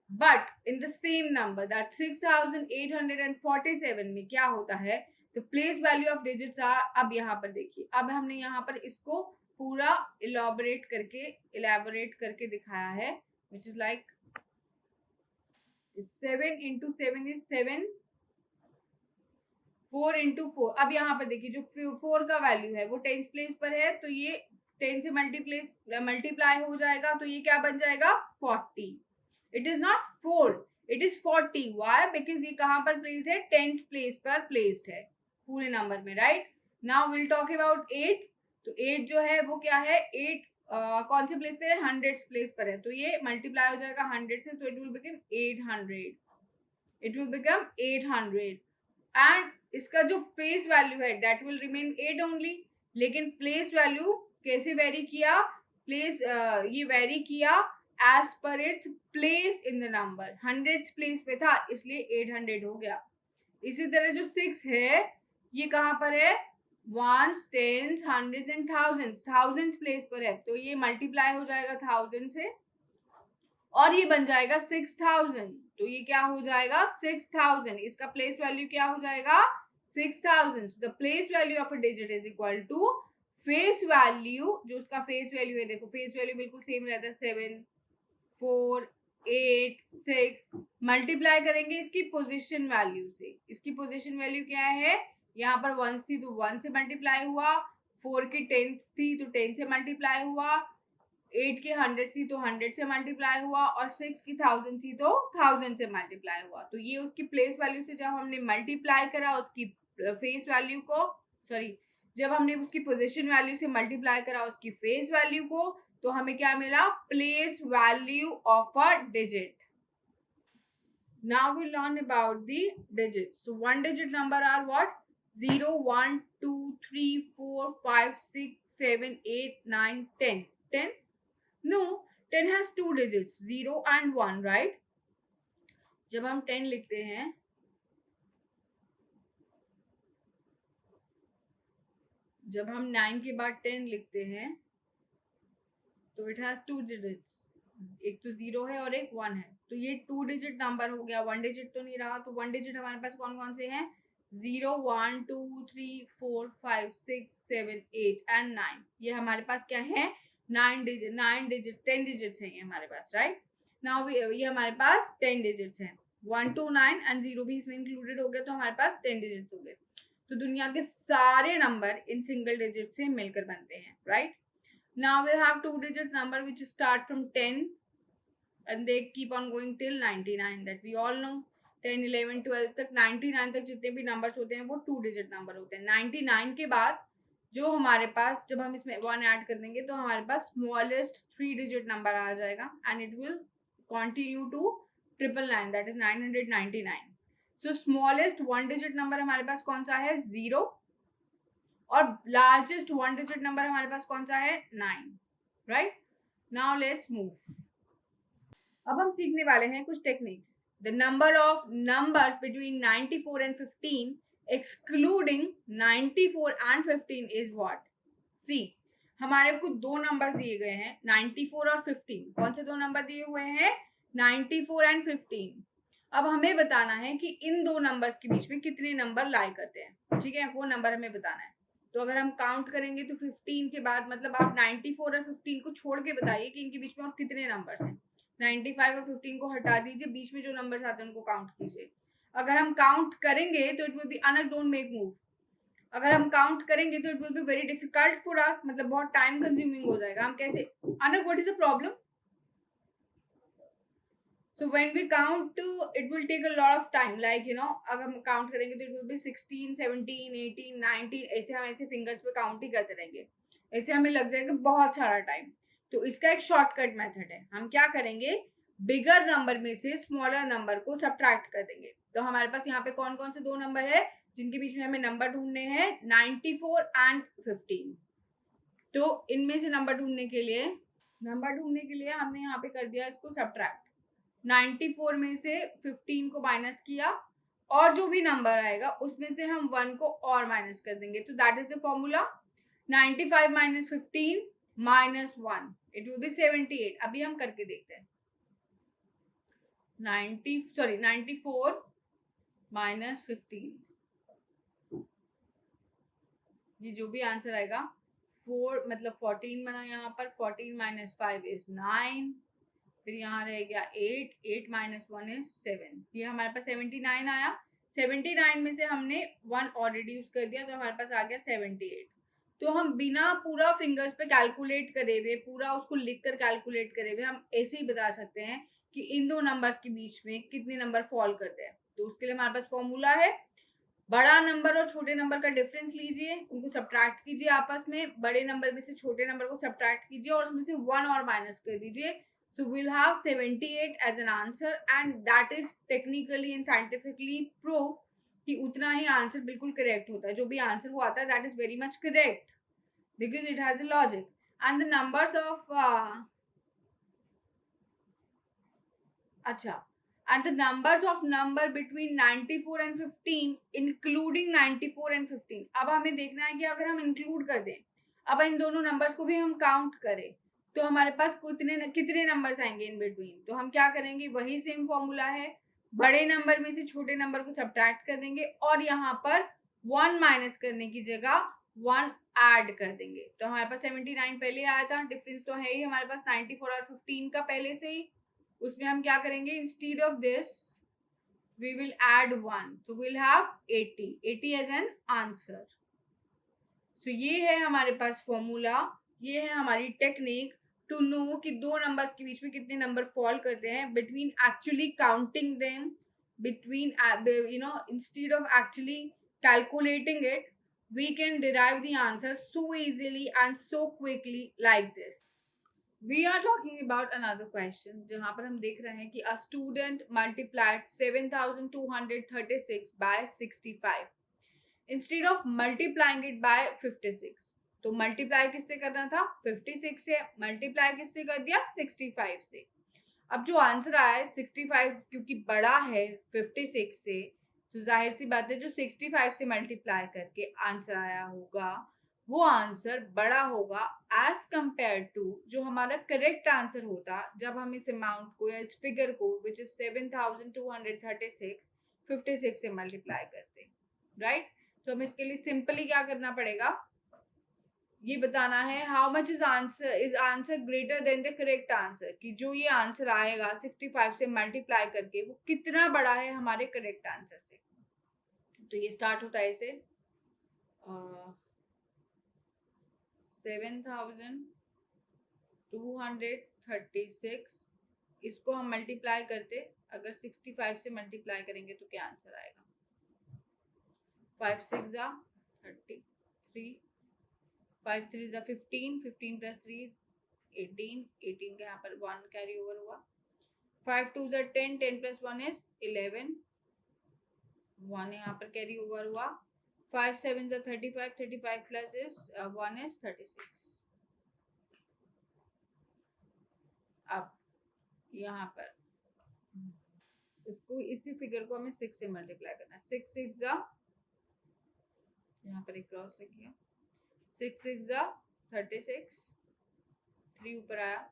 But in the same number that 6847 में क्या होता है, तो place value of digits are, अब यहाँ पर देखिए, अब हमने यहाँ पर इसको पूरा इलेबोरेट करके दिखाया है, which is like 7 into 7 is 7, 4 into 4। अब यहाँ पर देखिए जो 4 का वैल्यू है वो टेंस प्लेस पर है, तो ये 10 से मल्टीप्लाई हो जाएगा, तो ये क्या बन जाएगा 40। It is not 4, it is 40। Why? Because ये कहाँ पर प्लेस है, टेंस प्लेस पर प्लेस्ड है पूरे नंबर में, right. Now will talk about 8। तो 8 जो है वो क्या है, 8 कौन से प्लेस पे है, हंड्रेड्स प्लेस पर है, तो ये मल्टीप्लाई हो जाएगा 100 से, तो it will become 800, it will become 800। And इसका जो प्लेस वैल्यू है दैट विल रिमेन 8 ओनली। लेकिन प्लेस वैल्यू कैसे वेरी किया, प्लेस ये वेरी किया as per its place in the number, hundreds place पे था इसलिए 800 हो गया। इसी तरह जो 6 है ये कहाँ पर है, ones, tens, hundreds and thousands place पर है, तो ये मल्टीप्लाई हो जाएगा 1000 से और ये बन जाएगा 6000। तो ये क्या हो जाएगा 6000, इसका प्लेस वैल्यू क्या हो जाएगा 6000। The place value of a digit is equal to face value, जो उसका फेस वैल्यू है, देखो फेस वैल्यू बिल्कुल सेम रहता है, 7 4 8 6, मल्टीप्लाई करेंगे इसकी पोजीशन वैल्यू से। इसकी पोजीशन वैल्यू क्या है, यहाँ पर 1 थी तो 1 से मल्टीप्लाई हुआ, 4 की 10 थी तो 10 से मल्टीप्लाई हुआ, 8 की 100 थी तो 100 से मल्टीप्लाई हुआ, और 6 की 1000 थी तो 1000 से मल्टीप्लाई हुआ। तो ये उसकी प्लेस वैल्यू से जब हमने मल्टीप्लाई करा उसकी फेस वैल्यू को, सॉरी, जब हमने उसकी पोजीशन वैल्यू से मल्टीप्लाई करा उसकी फेस वैल्यू को, तो हमें क्या मिला, place value of a digit. Now we learn about the digits. So one digit number are what, 0 1 2 3 4 5 6 7 8 9 10 10? No, 10 has two digits, 0 and 1, right? जब हम 10 लिखते हैं, जब हम 9 के बाद 10 लिखते हैं, तो इट हैज टू डिजिट्स, एक तो 0 है और एक 1 है, तो ये 2 डिजिट नंबर हो गया, 1 डिजिट तो नहीं रहा। तो 1 डिजिट हमारे पास कौन कौन से हैं, 0 1 2 3 4 5 6 7 8 एंड 9। ये हमारे पास क्या है, 9 डिजिट 10 डिजिट्स हैं ये हमारे पास, राइट। नाउ ये हमारे पास 10 डिजिट्स हैं, 1 2 9 एंड 0 भी इसमें इंक्लूडेड हो गया, तो हमारे पास 10 डिजिट्स हो गए। तो दुनिया के सारे नंबर इन सिंगल डिजिट से मिलकर बनते हैं, right. Now we'll have two digit number which start from 10 and they keep on going till 99, that we all know। 10 11 12 तक, 99 तक जितने भी नंबर्स होते हैं वो टू डिजिट नंबर होते हैं। 99 के बाद जो हमारे पास, जब हम इसमें 1 ऐड कर देंगे तो हमारे पास स्मॉलेस्ट 3 डिजिट नंबर आ जाएगा and it will continue to 999, that is 999। So smallest 1 digit number हमारे पास कौन सा है, 0, और लार्जेस्ट 1 डिजिट नंबर हमारे पास कौन सा है, 9, राइट। Now let's move. अब हम सीखने वाले हैं कुछ techniques. The number of numbers between 94 and 15 excluding 94 and 15 is what. See, हमारे को दो नंबर दिए गए हैं 94 और 15। कौन से दो नंबर दिए हुए हैं, 94 एंड 15। अब हमें बताना है कि इन दो नंबर्स के बीच में कितने नंबर लाई करते हैं, ठीक है, वो नंबर हमें बताना है। तो अगर हम काउंट करेंगे तो 15 के बाद, मतलब आप 94 और 15 को छोड़ के बताइए कि इनके बीच में और कितने नंबर्स हैं। 95 और 15 को हटा दीजिए, बीच में जो नंबर्स आते हैं उनको काउंट कीजिए। अगर हम काउंट करेंगे तो इट विल बी अनक, डोंट मेक मूव। अगर हम काउंट करेंगे तो it will be very difficult for us, मतलब बहुत टाइम कंज्यूमिंग हो जाएगा। हम कैसे, अनक what is the problem. So when we count, it will take a lot of time, like you know, अगर हम काउंट करेंगे तो it will be 16 17 18 19, ऐसे हम ऐसे फिंगर्स पे काउंट ही करते रहेंगे, ऐसे हमें लग जाएगा बहुत सारा टाइम। तो इसका एक शॉर्टकट मेथड है, हम क्या करेंगे, बिगर नंबर में से स्मॉलर नंबर को सब्ट्रैक्ट कर देंगे। तो हमारे पास यहाँ पे कौन कौन से दो नंबर है जिनके बीच में हमें नंबर ढूंढने हैं, 94 एंड 15। तो इनमें से नंबर ढूंढने के लिए हमने यहाँ पे कर दिया इसको सब्ट्रैक्ट। 94 में से 15 को माइनस किया और जो भी नंबर आएगा उसमें से हम 1 को और माइनस कर देंगे, तो that is the formula. 95 minus 15 minus 1, it will B 78। अभी हम करके देखते हैं। 94 माइनस 15, ये जो भी आंसर आएगा 4 मतलब 14 बना यहाँ पर, 14 माइनस 5 इज 9, फिर यहाँ रह गया 8, 8 माइनस 1 इज 7, ये हमारे पास 79 आया। 79 में से हमने 1 और रिड्यूस कर दिया तो हमारे पास आ गया 78। तो हम बिना पूरा फिंगर्स पे कैलकुलेट करे हुए, पूरा उसको लिख कर कैलकुलेट करे हुए, हम ऐसे ही बता सकते हैं कि इन दो नंबर्स के बीच में कितने नंबर फॉल करते हैं। तो उसके लिए हमारे पास फॉर्मूला है, बड़ा नंबर और छोटे नंबर का डिफरेंस लीजिए, उनको सब्ट्रैक्ट कीजिए आपस में, बड़े नंबर में से छोटे नंबर को सब्ट्रैक्ट कीजिए और उसमें से 1 और माइनस कर दीजिए। So we'll have 78 as an answer and that is technically and scientifically proved कि उतना ही आंसर बिल्कुल करेक्ट होता है। जो भी आंसर वो आता है that is very much correct because it has a logic and the numbers of अच्छा and the numbers of number between 94 and 15 including 94 and 15। अब हमें देखना है कि अगर हम इंक्लूड कर दें, अब इन दोनों नंबर्स को भी हम काउंट करें तो हमारे पास कितने नंबर्स आएंगे इन बिटवीन। तो हम क्या करेंगे, वही सेम फॉर्मूला है, बड़े नंबर में से छोटे नंबर को सब्ट्रैक्ट कर देंगे और यहाँ पर 1 माइनस करने की जगह 1 ऐड कर देंगे। तो हमारे पास 79 पहले आया था, डिफरेंस तो है ही हमारे पास 94 और 15 का पहले से ही। उसमें हम क्या करेंगे, instead of this we will add 1, so we'll have 80 as an answer। so ये है हमारे पास फॉर्मूला, ये है हमारी टेक्निक टू नो कि दो नंबर्स के बीच में कितने नंबर फॉल करते हैं, between actually counting them, between instead of actually calculating it, we can derive the answer so easily and so quickly like this। We are talking about another question जहाँ पर हम देख रहे हैं कि a student multiplied 7236 by 65 instead of multiplying it by 56। तो multiply किससे करना था, 56 से, मल्टीप्लाई किससे कर दिया, 65 से। अब जो आंसर आया है 65 क्योंकि बड़ा है 56 से, तो जाहिर सी बात है जो 65 से मल्टीप्लाई करके आंसर आया होगा वो आंसर बड़ा होगा एज कंपेयर टू जो हमारा करेक्ट आंसर होता जब हम इस अमाउंट को या इस फिगर को विच इज 7236 56 से मल्टीप्लाई करते, राइट। तो हमें इसके लिए सिंपली क्या करना पड़ेगा, ये बताना है how much is answer greater than the correct answer, कि जो ये आंसर आएगा 65 से मल्टीप्लाई करके वो कितना बड़ा है हमारे करेक्ट आंसर से। तो ये स्टार्ट होता है ऐसे 7236, इसको हम मल्टीप्लाई करते, अगर 65 से मल्टीप्लाई करेंगे तो क्या आंसर आएगा, 5 6 जा 33, 5 3 जा 15, 15 प्लस 3 इज 18, 18 का यहाँ पर 1 कैरी ओवर हुआ, 5 2 जा 10, 10 प्लस 1 इज 11, 1 यहाँ पर कैरी ओवर हुआ, 5 7 जा 35, 35 प्लस इज 1 इज 36। अब यहाँ पर इसको इसी फिगर को हमें 6 से मल्टीप्लाई करना है, 6 6 जा, यहाँ पर एक क्रॉस लिखिए, 6 6 जा 36, 3 ऊपर आया,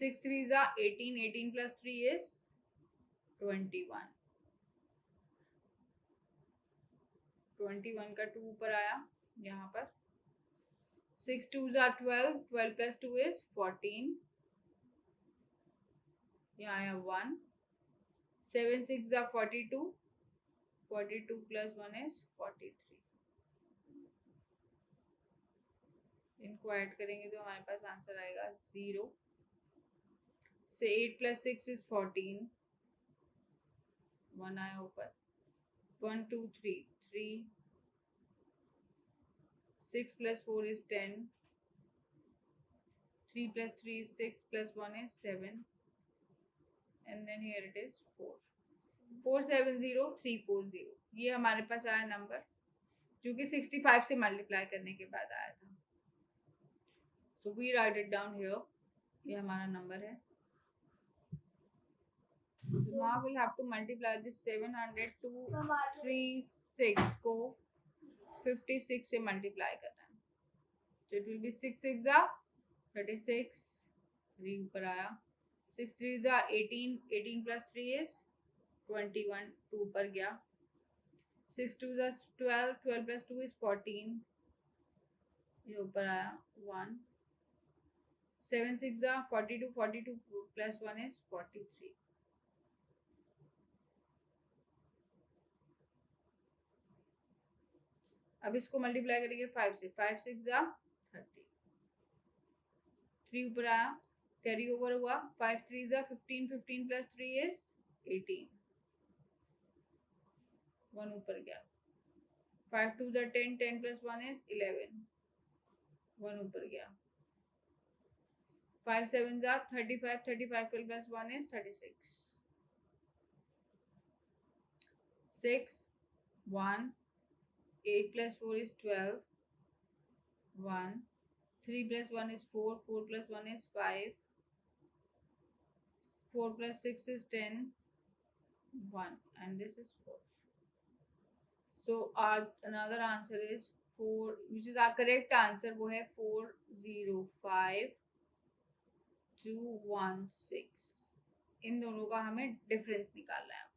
6 3 जा 18, 18 प्लस 3 इज 21, 21 का 2 ऊपर आया, यहाँ पर 6 2 जा 12, 12 प्लस 2 इज 14, यहाँ आया 1, 7 6 जा 42, 42 प्लस 1 इज 43, इनको ऐड करेंगे तो हमारे पास आंसर आएगा 0, से 8 प्लस 6 इज 14, 1 आया ऊपर, 1 2 3 3, 6 plus 4 is 10, 3 plus 3 is 6, plus 1 is 7, and then here it is 4, 470340, ये हमारे पास आया नंबर जो कि 65 से मल्टीप्लाई करने के बाद आया था। So we write it down here, ये हमारा नंबर है। So now we'll have to multiply this 70236 को 56 से मल्टीप्लाई करना है, तो it will be 6 6 जा 36, 3 ऊपर आया, 6 3 18, 18 plus 3 is 21, 2 ऊपर गया. 6 2 12, 12 plus 2 is 14, ये ऊपर आया 1. 7 6 42, 42 plus 1 is 43. अब इसको मल्टीप्लाई करेंगे 5 से. 5 6 30, 3 ऊपर आया, कैरी ओवर हुआ. 5 3 15, 15 plus 3 is 18, 1 ऊपर गया. 5 2 10, 10 plus 1 is 11, 1 ऊपर गया. 5 7 35, 35 plus 1 is 36. 6 1, 8 plus 4 is 12, 1. 3 plus 1 is 4, 4 plus 1 is 5, 4 plus 6 is 10, 1, and this is 4. So our another answer is 4, which is our correct answer, वो है 405216. इन दोनों का हमें डिफरेंस निकालना है.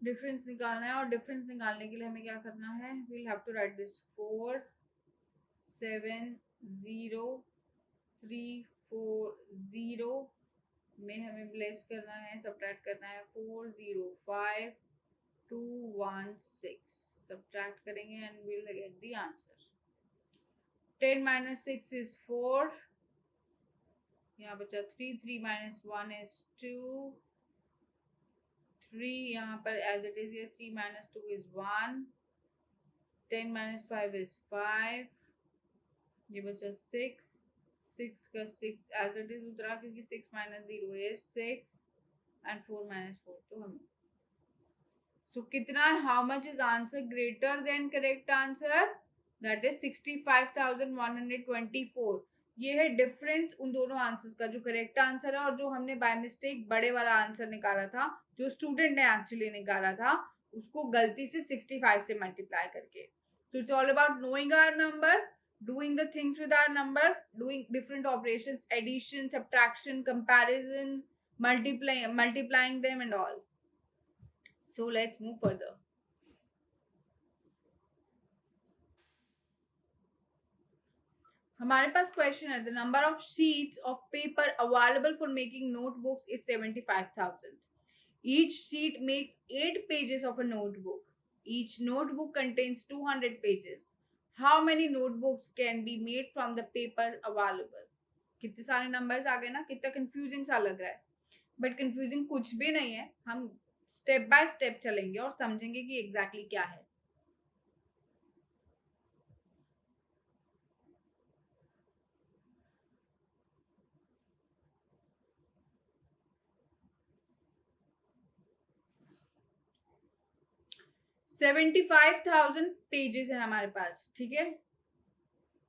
डिफरेंस निकालना है, और डिफरेंस निकालने के लिए हमें क्या करना है, we'll have to write this 4 7 0 3 4 0 में हमें प्लेस करना है, सब्ट्रैक्ट करना है 405216. सब्ट्रैक्ट करेंगे and we'll get the answer. 10 minus 6 is 4, यहाँ बचा 3, 3 minus 1 is 2, 3 यहाँ पर as it is here, 3 minus 2 is 1, 10 minus 5 is 5, ये बचा 6, 6 का 6 as it is उतरा क्योंकि 6 minus 0 is 6 and 4 minus 4 तो हमें. So कितना, how much is answer greater than correct answer? That is 65,124. ये है डिफरेंस उन दोनों आंसर्स का, जो करेक्ट आंसर है और जो हमने बाय मिस्टेक बड़े वाला आंसर निकाला था, जो स्टूडेंट ने एक्चुअली निकाला था, उसको गलती से 65 से मल्टीप्लाई करके. So it's all about knowing our numbers, doing the things with our numbers, doing different operations, addition, subtraction, comparison, multiplying them and all. So let's move further. हमारे पास क्वेश्चन है, the number of sheets of paper available for making notebooks is 75,000. Each sheet makes 8 pages of a notebook. Each notebook contains 200 pages. How many notebooks can be made from the paper available. कितने सारे numbers आ गए ना, कितना confusing सा लग रहा है, but confusing कुछ भी नहीं है. हम स्टेप बाय स्टेप चलेंगे और समझेंगे कि एग्जैक्टली क्या है. $75,000 पेजेस है हमारे पास, ठीक है.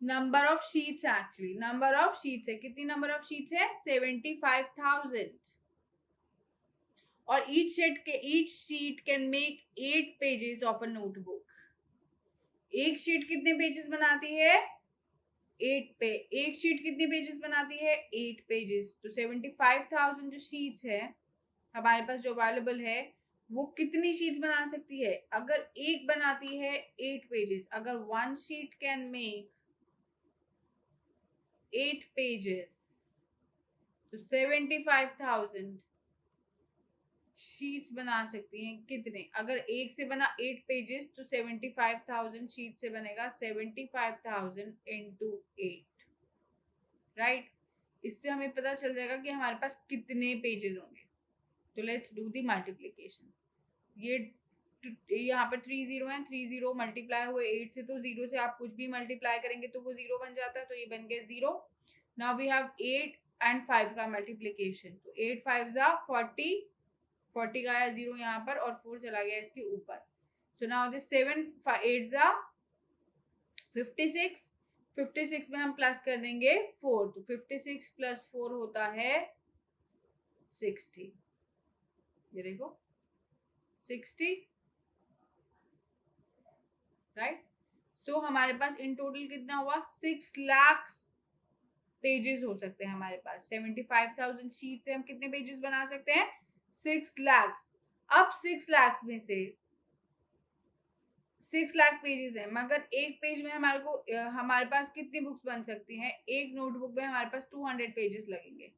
नंबर ऑफ शीट्स है, एक्चुअली नंबर ऑफ शीट्स है. कितनी नंबर ऑफ शीट्स है? 75,000. और each sheet can make 8 pages of a notebook. एक शीट कितने पेजेस बनाती है? 8 पे. एक शीट कितने पेजेस बनाती है? 8 पेजेस. तो 75,000 जो शीट्स है हमारे पास जो अवेलेबल है, वो कितनी शीट्स बना सकती है? अगर एक बनाती है 8 पेजेस, अगर one sheet can make 8 pages, तो 75,000 शीट्स बना सकती हैं. कितने? अगर एक से बना 8 पेजेस तो 75,000 शीट से बनेगा 75,000 into 8, राइट. इससे हमें पता चल जाएगा कि हमारे पास कितने पेजेस होंगे. तो लेट्स डू द मल्टीप्लिकेशन. ये यहाँ पर 3 0 है, 3 0 मल्टीप्लाई हुए 8 से, तो 0 से आप कुछ भी मल्टीप्लाई करेंगे तो वो 0 बन जाता है. तो ये बन गया 0. नाउ वी हैव 8 and 5 का मल्टीप्लिकेशन. तो 8 5 40, 40 का आया 0 यहाँ पर और 4 चला गया इसके ऊपर. So now this 7 8 56. 56 में हम प्लस कर देंगे 4, तो 56 प्लस 4 होता है 60. ये देखो 60, राइट. सो हमारे पास इन टोटल कितना हुआ? 6 लाख पेजेस हो सकते हैं हमारे पास। 75,000 शीट से हम कितने पेजेस बना सकते हैं? 6 लाख। अब 6 लाख में से 6 लाख पेजेस है, मगर एक पेज में हमारे पास कितनी बुक्स बन सकती हैं? एक नोटबुक में हमारे पास 200 पेजेस लगेंगे।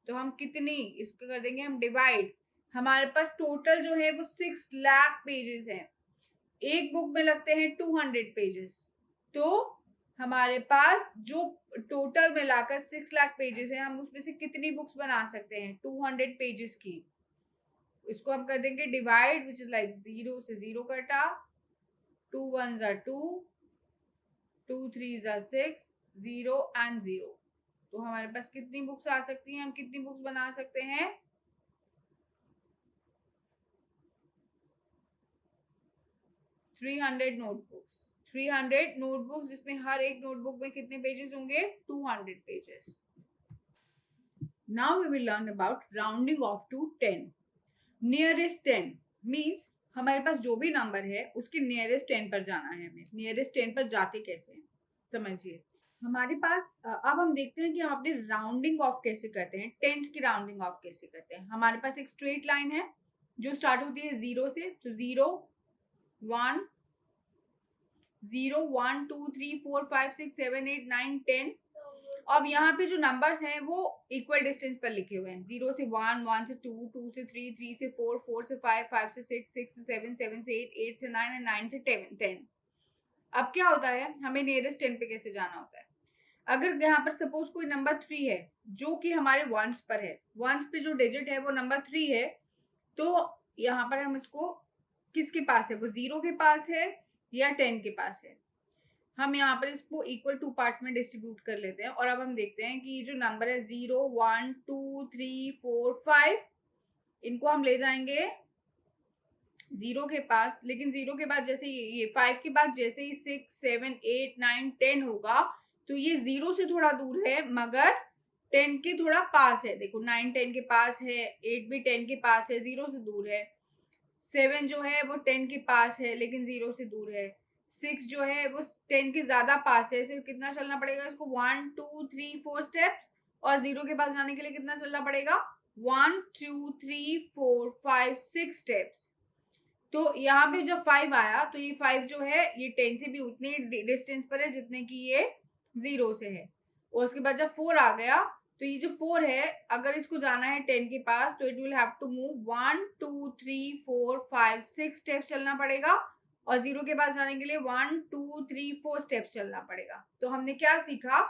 तो हम कितनी, इसको कर देंगे हम डिवाइड। हमारे पास टोटल जो है वो 6 लाख पेजेस हैं, एक बुक में लगते हैं 200 पेजेस। तो हमारे पास जो टोटल मिलाकर 6 लाख पेजेस है, हम उसमें से कितनी बुक्स बना सकते हैं? 200 पेजेस की। इसको हम कर देंगे डिवाइड, विच इज लाइक 0 से 0 कटा, 2 1s are 2, 2 3s are 6, 0 and 0। तो हमारे पास कितनी बुक्स आ सकती हैं? हम कितनी बुक्स बना सकते हैं? 300 नोटबुक्स। 300 नोटबुक्स, जिसमें हर एक नोटबुक में कितने पेजेस होंगे? 200 pages. Now we will learn about rounding off to 10। Nearest 10 means हमारे पास जो भी नंबर है उसके नियरेस्ट 10 पर जाना है हमें। नियरेस्ट 10 पर जाते कैसे हैं समझिए। हमारे पास अब हम देखते हैं कि हम अपने राउंडिंग ऑफ कैसे करते हैं, टेंस की राउंडिंग ऑफ कैसे करते हैं। हमारे पास एक स्ट्रेट लाइन है जो स्टार्ट होती है 0 से, तो 0 1 0 1 2 3 4 5 6 7 8 9 10। अब यहाँ पे जो नंबर्स हैं वो इक्वल डिस्टेंस पर लिखे हुए हैं। 0 से 1, 1 से 2, 2 से 3, 3 से 4, 4 से 5, 5 से 6, 6 से 7, 7 से 8, 8 से 9 और 9 से 10। अब क्या होता है, हमें नियरेस्ट 10 पे कैसे जाना होता है? अगर यहाँ पर सपोज कोई नंबर 3 है जो कि हमारे वंस पर है, वंस पे जो डिजिट है वो नंबर 3 है, तो यहाँ पर हम इसको किसके पास है? वो 0 के पास है या 10 के पास है? हम यहाँ पर इसको इक्वल 2 पार्ट्स में डिस्ट्रीब्यूट कर लेते हैं। और अब हम देखते हैं कि ये जो नंबर है 0 1 2 3 4 5, इनको हम ले जाएंगे 0 के पास। लेकिन 0 के बाद जैसे ये 5 के बाद जैसे ही 6 7 8 9 10 होगा, तो ये 0 से थोड़ा दूर है मगर 10 के थोड़ा पास है। देखो 9 10 के पास है, 8 भी 10 के पास है, 0 से दूर है। 7 जो है वो 10 के पास है लेकिन 0 से दूर है। 6 जो है वो 10 के ज्यादा पास है, सिर्फ कितना चलना पड़ेगा इसको? 1 2 3 4 स्टेप्स। और 0 के पास जाने के लिए कितना चलना पड़ेगा? 1 2 3 4 5 6 स्टेप्स। तो यहाँ पे जब 5 आया तो ये 5 जो है ये 10 से भी उतने डिस्टेंस पर है जितने की ये 0 से है। और उसके बाद जब 4 आ गया तो ये जो 4 है, अगर इसको जाना है 10 के पास तो it will have to move 1 2 3 4 5 6 steps चलना पड़ेगा। और 0 के पास जाने के लिए 1 2 3 4 स्टेप्स चलना पड़ेगा। तो हमने क्या सीखा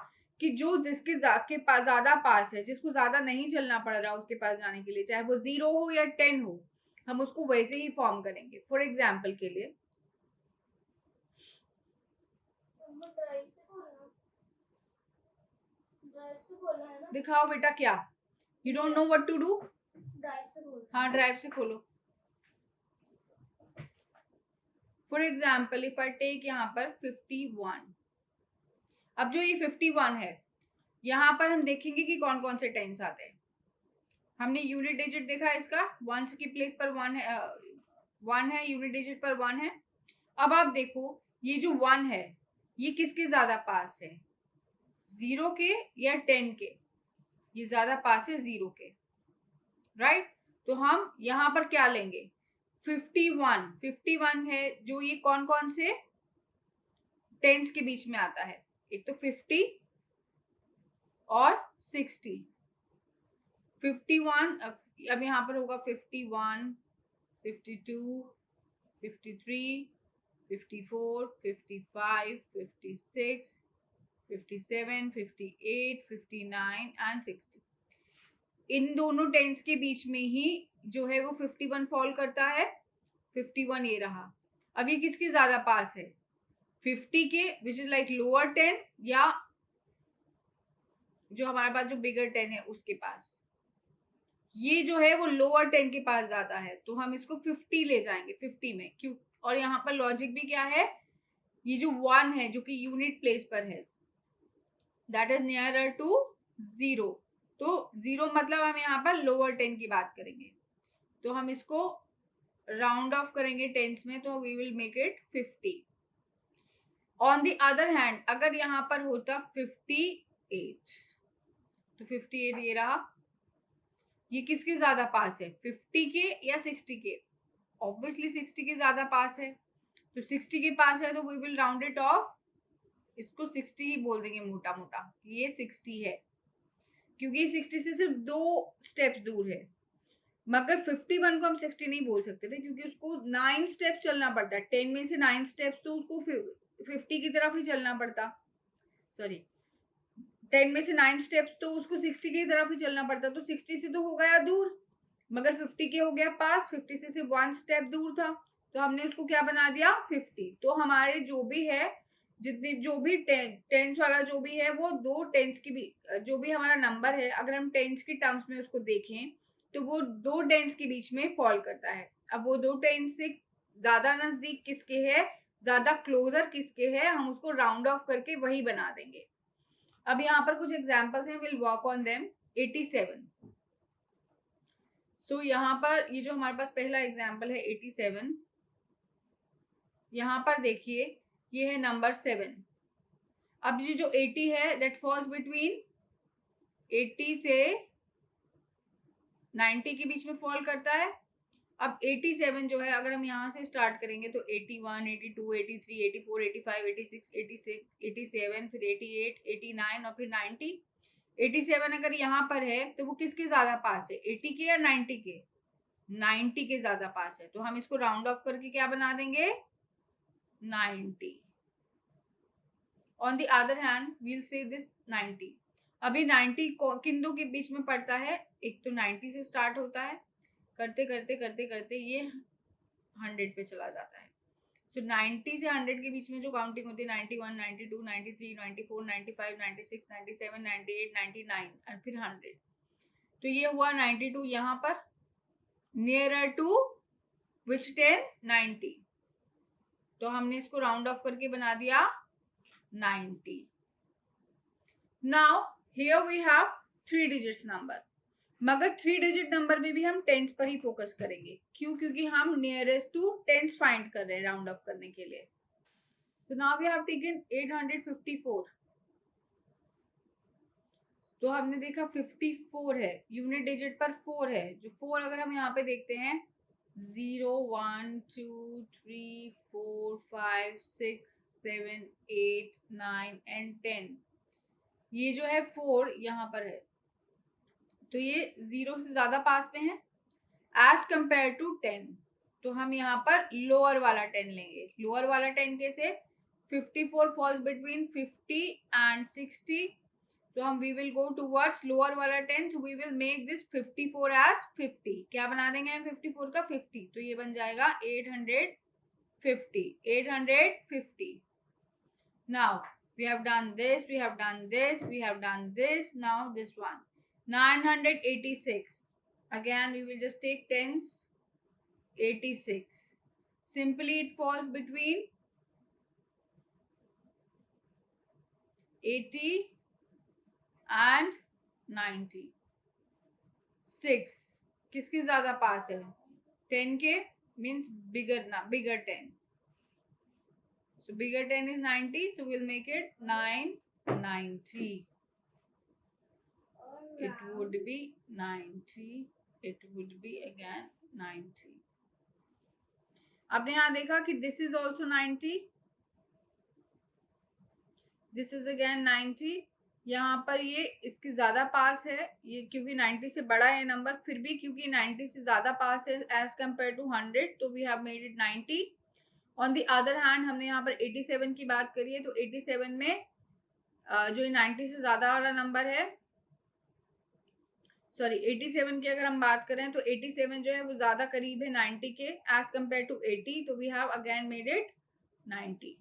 कि जो जिसके के पास ज्यादा पास है, जिसको ज्यादा नहीं चलना पड़ रहा उसके पास जाने के लिए, चाहे वो 0 हो या 10 हो, हम उसको वैसे ही फॉर्म करेंगे। फॉर एग्जाम्पल के लिए दिखाओ बेटा, क्या you don't know what to do? हाँ, ड्राइव से खोलो। For example if I take यहाँ पर 51। अब जो ये 51 है, यहाँ पर हम देखेंगे कि कौन कौन से टेंस आते हैं। हमने यूनिट डिजिट देखा इसका, 1 की प्लेस पर 1 है, 1 है, यूनिट डिजिट पर 1 है। अब आप देखो ये जो 1 है ये किसके ज्यादा पास है? 0 के या 10 के? ये ज्यादा पास है 0 के, राइट। तो हम यहाँ पर क्या लेंगे? 51 है जो ये कौन कौन से टेंस के बीच में आता है? एक तो 50 और 60। 51 अब यहाँ पर होगा 51 52 53 54 55 56 57 58 59 एंड 60। इन दोनों टेंस के बीच में ही जो है वो 51 फॉल करता है। 51 ये रहा। अब ये किसके ज्यादा पास है? 50 के, विच इज लाइक लोअर 10, या जो हमारे पास जो बिगर 10 है उसके पास? ये जो है वो लोअर 10 के पास ज्यादा है, तो हम इसको 50 ले जाएंगे 50 में। क्यों? और यहाँ पर लॉजिक भी क्या है, ये जो 1 है जो कि यूनिट प्लेस पर है, दैट इज नियरर टू 0। तो 0 मतलब हम यहाँ पर लोअर 10 की बात करेंगे। तो हम इसको राउंड ऑफ करेंगे टेंस में, तो we will make it 50। On the other hand अगर यहाँ पर होता 58, तो 58 ये रहा। ये किसके ज्यादा पास है, 50 के या 60 के? ऑब्वियसली 60 के ज्यादा पास है, तो 60 के पास है तो we will round it off, इसको 60 ही बोल देंगे मोटा मोटा, ये 60 है, क्योंकि 60 से सिर्फ 2 स्टेप्स दूर है। मगर 51 को हम 60 नहीं बोल सकते थे, क्योंकि उसको 9 स्टेप्स चलना पड़ता है, 10 में से 9 स्टेप्स, तो उसको 50 की तरफ ही चलना पड़ता, सॉरी 10 में से 9 स्टेप्स, तो उसको 60 की तरफ ही चलना पड़ता, तो 60 से तो हो गया दूर, मगर 50 के हो गया पास, 50 से सिर्फ 1 स्टेप दूर था, तो हमने उसको क्या बना दिया 50। तो हमारे जो भी है, जितने जो भी टेंस वाला जो भी है, वो 2 टेंस की भी, जो भी हमारा नंबर है, अगर हम टेंस की टर्म्स में उसको देखें तो वो 2 टेंस के बीच में फॉल करता है। अब वो 2 टेंस से ज्यादा नजदीक किसके है, ज्यादा क्लोजर किसके है, हम उसको राउंड ऑफ करके वही बना देंगे। अब यहाँ पर कुछ एग्जाम्पल्स हैं, विल वर्क ऑन देम। 87, तो यहाँ पर ये जो हमारे पास पहला एग्जाम्पल है 87, यहाँ पर देखिए ये है नंबर 7। अब ये जो 80 है दैट फॉल्स बिटवीन 80 से 90 के बीच में फॉल करता है। अब 87 जो है, अगर हम यहाँ से स्टार्ट करेंगे तो 81, 82, 83, 84, 85, 86, 86, 87, फिर 88, 89 और फिर 90। 87 अगर यहाँ पर है तो वो किसके ज्यादा पास है, 80 के या 90 के? 90 के ज्यादा पास है, तो हम इसको राउंड ऑफ करके क्या बना देंगे 90। On the other hand we'll say this 90। अभी 90 किन दो के बीच में पड़ता है, एक तो 90 से स्टार्ट होता है, करते करते करते करते ये 100 पे चला जाता है। तो 90 से 100 के बीच में जो काउंटिंग होती है 91, 92, 93, 94, 95, 96, 97, 98, 99 और फिर 100। तो ये हुआ 92 यहाँ पर, नियरर टू विच 10, 90, तो हमने इसको राउंड ऑफ करके बना दिया 90। Now here we have 3 digits number, मगर 3 डिजिट नंबर में भी हम टेंस पर ही फोकस करेंगे। क्यों? क्योंकि हम नियरेस्ट टू टेंस फाइंड कर रहे हैं राउंड ऑफ करने के लिए। तो नाउ वी हैव टेकन 854, तो हमने देखा 54 है, यूनिट डिजिट पर 4 है, जो 4 अगर हम यहाँ पे देखते हैं 0, 1, 2, 3, 4, 5, 6, 7, 8, 9 एंड 10, ये जो है 4 यहाँ पर है, तो ये 0 से ज्यादा पास में है एज कंपेयर टू 10। तो हम यहाँ पर लोअर वाला 10 लेंगे। लोअर वाला 10 कैसे, 54 फॉल्स बिटवीन 50 एंड 60, तो हम we will go towards lower वाला 10, तो we will make this 54 as 50। क्या बना देंगे हम 54 का 50, तो ये बन जाएगा 850, 850। Now we have done this, we have done this, we have done this, now this one 986, again we will just take tens, 86, simply it falls between 80 and 90। 6 किसके ज्यादा पास है, 10 के, means bigger 10, so bigger 10 is 90, so we'll make it 990, it would be 90, it would be again 90। आपने यहाँ देखा कि this is also 90, this is again 90, यहाँ पर ये इसके ज्यादा पास है, ये क्योंकि 90 से बड़ा है नंबर, फिर भी क्योंकि 90 से ज्यादा पास है एज कंपेयर टू 100, तो we have made it 90। On the other hand हमने यहाँ पर 87 की बात करी है, तो 87 में जो 90 से ज्यादा वाला नंबर है, सॉरी 87 की अगर हम बात करें तो 87 जो है वो ज्यादा करीब है 90 के एज कंपेयर टू 80, तो we have again made it 90।